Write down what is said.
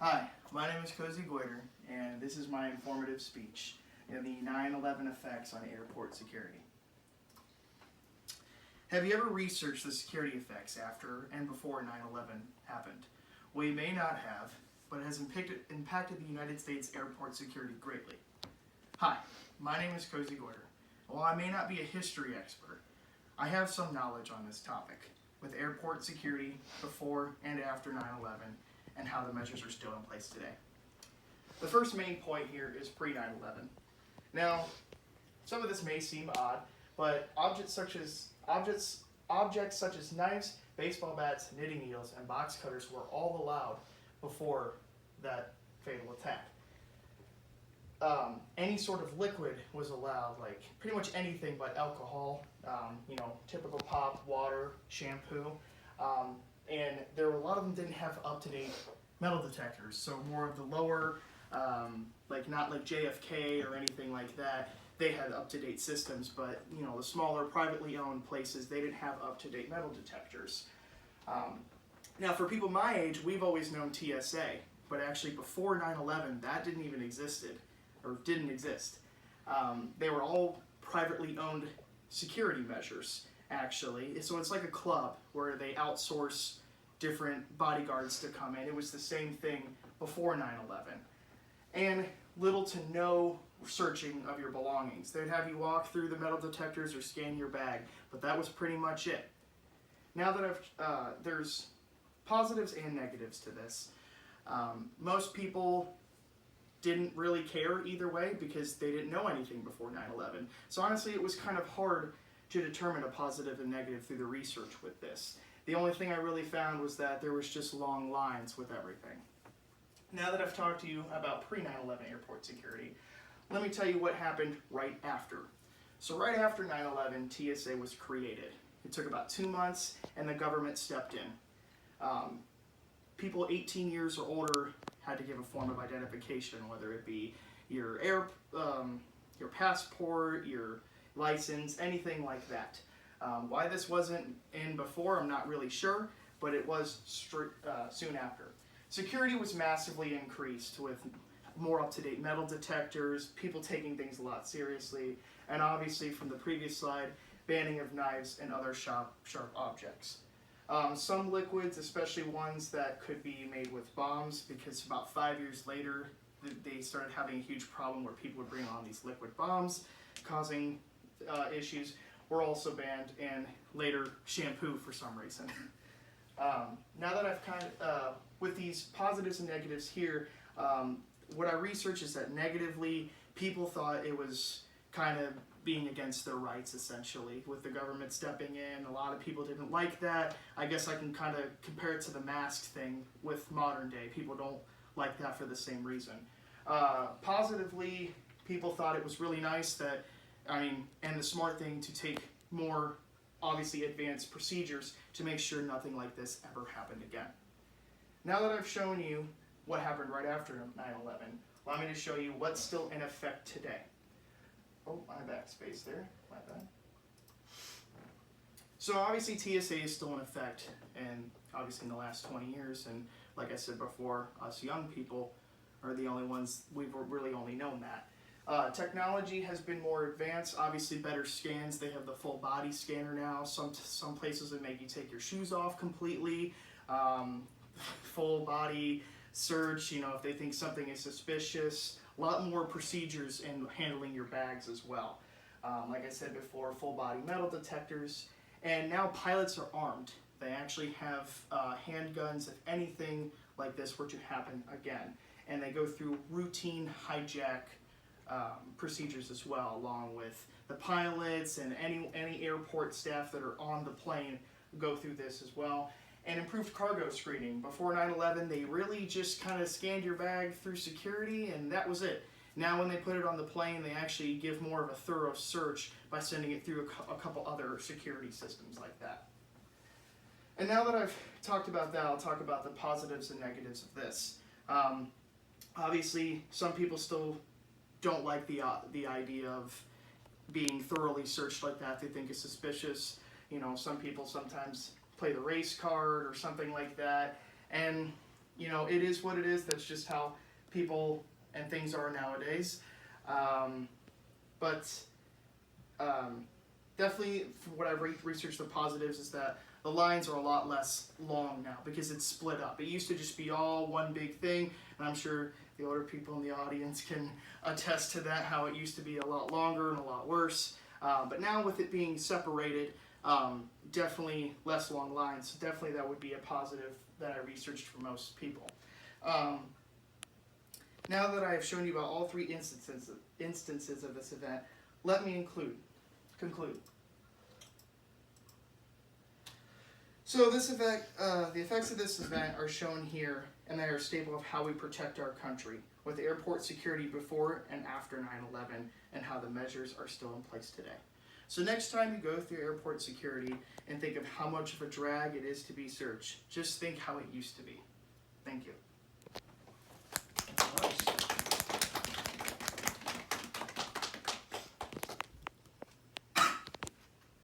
Hi, my name is Geuder, and this is my informative speech in the 9/11 effects on airport security. Have you ever researched the security effects after and before 9/11 happened? Well, you may not have, but it has impacted the United States airport security greatly. Hi, my name is Geuder. While I may not be a history expert, I have some knowledge on this topic with airport security before and after 9/11 and how the measures are still in place today. The first main point here is pre-9/11. Now, some of this may seem odd, but objects such as knives, baseball bats, knitting needles, and box cutters were all allowed before that fatal attack. Any sort of liquid was allowed, like pretty much anything but alcohol, typical pop, water, shampoo, and there were a lot of them didn't have up-to-date metal detectors, so more of the lower, not like JFK or anything like that, they had up-to-date systems, but the smaller privately owned places, they didn't have up-to-date metal detectors. Now for people my age, we've always known TSA, but actually before 9/11, that didn't exist. They were all privately owned security measures, actually. So it's like a club where they outsource different bodyguards to come in. It was the same thing before 9/11. And little to no searching of your belongings. They'd have you walk through the metal detectors or scan your bag, but that was pretty much it. Now that there's positives and negatives to this. Most people didn't really care either way because they didn't know anything before 9/11. So honestly, it was kind of hard to determine a positive and negative through the research with this. The only thing I really found was that there was just long lines with everything. Now that I've talked to you about pre-9/11 airport security, let me tell you what happened right after. So right after 9/11, TSA was created. It took about 2 months and the government stepped in. People 18 years or older had to give a form of identification, whether it be your passport, your license, anything like that. Why this wasn't in before, I'm not really sure, but it was soon after. Security was massively increased with more up-to-date metal detectors, people taking things a lot seriously, and obviously from the previous slide, banning of knives and other sharp objects. Some liquids, especially ones that could be made with bombs, because about 5 years later, they started having a huge problem where people would bring on these liquid bombs, causing issues, were also banned, and later shampoo for some reason. Now that I've with these positives and negatives here, what I researched is that negatively, people thought it was kind of being against their rights, essentially, with the government stepping in. A lot of people didn't like that. I guess I can kind of compare it to the mask thing with modern day. People don't like that for the same reason. Positively, people thought it was really nice that, and the smart thing to take more, obviously, advanced procedures to make sure nothing like this ever happened again. Now that I've shown you what happened right after 9/11, allow me to show you what's still in effect today. Oh, my backspace there, my bad. So obviously TSA is still in effect, and obviously in the last 20 years, and like I said before, us young people are the only ones, we've really only known that. Technology has been more advanced, obviously better scans. They have the full body scanner now. Some places would make you take your shoes off completely. Full body search, if they think something is suspicious. A lot more procedures in handling your bags as well. Like I said before, full body metal detectors. And now pilots are armed. They actually have handguns if anything like this were to happen again. And they go through routine hijack procedures as well, along with the pilots and any airport staff that are on the plane go through this as well. And improved cargo screening. Before 9/11, they really just kind of scanned your bag through security, and that was it. Now when they put it on the plane, they actually give more of a thorough search by sending it through a couple other security systems like that. And now that I've talked about that, I'll talk about the positives and negatives of this. Obviously, some people still don't like the idea of being thoroughly searched like that. They think it's suspicious. Some people sometimes play the race card or something like that. And you know, it is what it is. That's just how people and things are nowadays. But definitely, from what I've researched, the positives is that the lines are a lot less long now because it's split up. It used to just be all one big thing, and I'm sure the older people in the audience can attest to that, how it used to be a lot longer and a lot worse. But now with it being separated, definitely less long lines. Definitely that would be a positive that I researched for most people. Now that I have shown you about all three instances of this event, let me conclude. So this event, the effects of this event are shown here, and they are a staple of how we protect our country, with airport security before and after 9/11, and how the measures are still in place today. So next time you go through airport security and think of how much of a drag it is to be searched, just think how it used to be. Thank you.